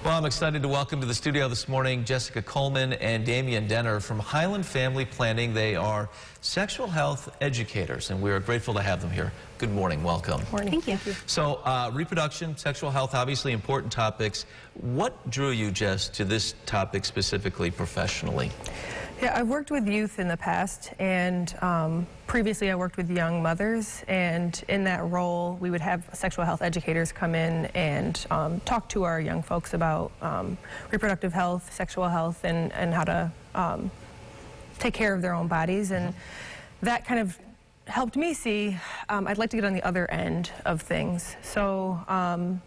Well, I'm excited to welcome to the studio this morning Jessica Coleman and Damiene from Highland Family Planning. They are sexual health educators, and we are grateful to have them here. Good morning. Welcome. Morning. Thank you. So, reproduction, sexual health, obviously important topics. What drew you, Jess, to this topic specifically professionally? Yeah, I've worked with youth in the past, and previously I worked with young mothers, and in that role we would have sexual health educators come in and talk to our young folks about reproductive health, sexual health, and how to take care of their own bodies, and that kind of helped me see I'd like to get on the other end of things. So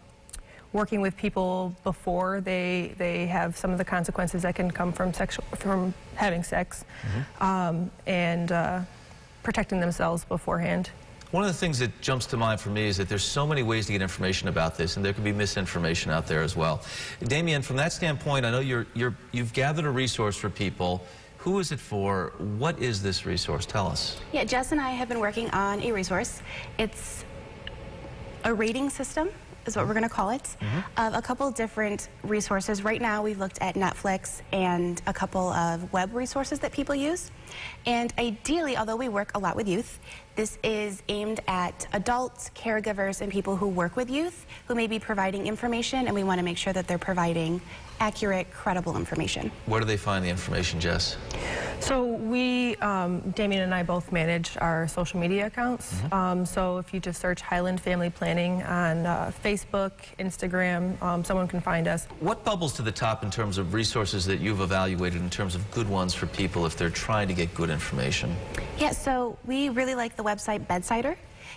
working with people before they have some of the consequences that can come from having sex, and protecting themselves beforehand. One of the things that jumps to mind for me is that there's so many ways to get information about this, and there can be misinformation out there as well. Damiene, from that standpoint, I know you've gathered a resource for people. Who is it for? What is this resource? Tell us. Yeah, Jess and I have been working on a resource. It's a rating system, is what we're going to call it, of a couple different resources. Right now we've looked at Netflix and a couple of web resources that people use. And ideally, although we work a lot with youth, this is aimed at adults, caregivers, and people who work with youth who may be providing information, and we want to make sure that they're providing accurate, credible information. Where do they find the information, Jess? So we, Damiene and I both manage our social media accounts. So if you just search Highland Family Planning on Facebook, Instagram, someone can find us. What bubbles to the top in terms of resources that you've evaluated in terms of good ones for people if they're trying to get good information? Yeah, so we really like the website Bedsider.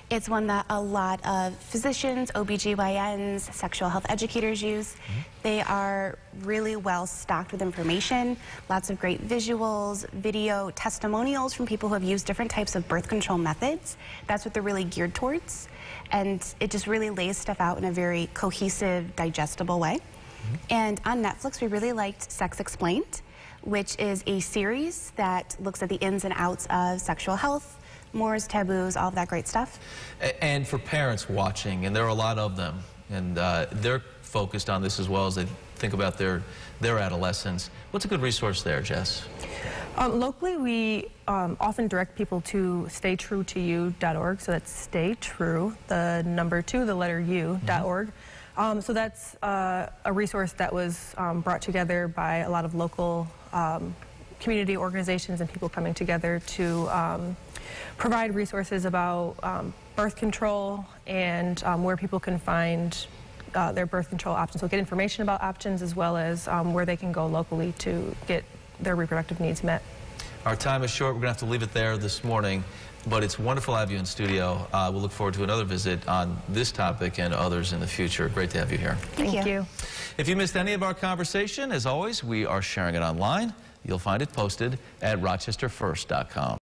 It's one that a lot of physicians, OBGYNs, sexual health educators use. They are really well stocked with information, lots of great visuals, video, testimonials from people who have used different types of birth control methods. That's what they're really geared towards. And it just really lays stuff out in a very cohesive, digestible way. And on Netflix, we really liked Sex Explained, which is a series that looks at the ins and outs of sexual health, mores, taboos, all of that great stuff. And for parents watching, and there are a lot of them, and they're focused on this as well as they think about their adolescence. What's a good resource there, Jess? Locally, we often direct people to staytruetoyou.org, so that's stay true, the number 2, the letter U.org. So that's a resource that was brought together by a lot of local community organizations and people coming together to provide resources about birth control and where people can find their birth control options. So get information about options as well as where they can go locally to get their reproductive needs met. Our time is short. We're going to have to leave it there this morning, but it's wonderful to have you in studio. We'll look forward to another visit on this topic and others in the future. Great to have you here. Thank you. If you missed any of our conversation, as always, we are sharing it online. You'll find it posted at rochesterfirst.com.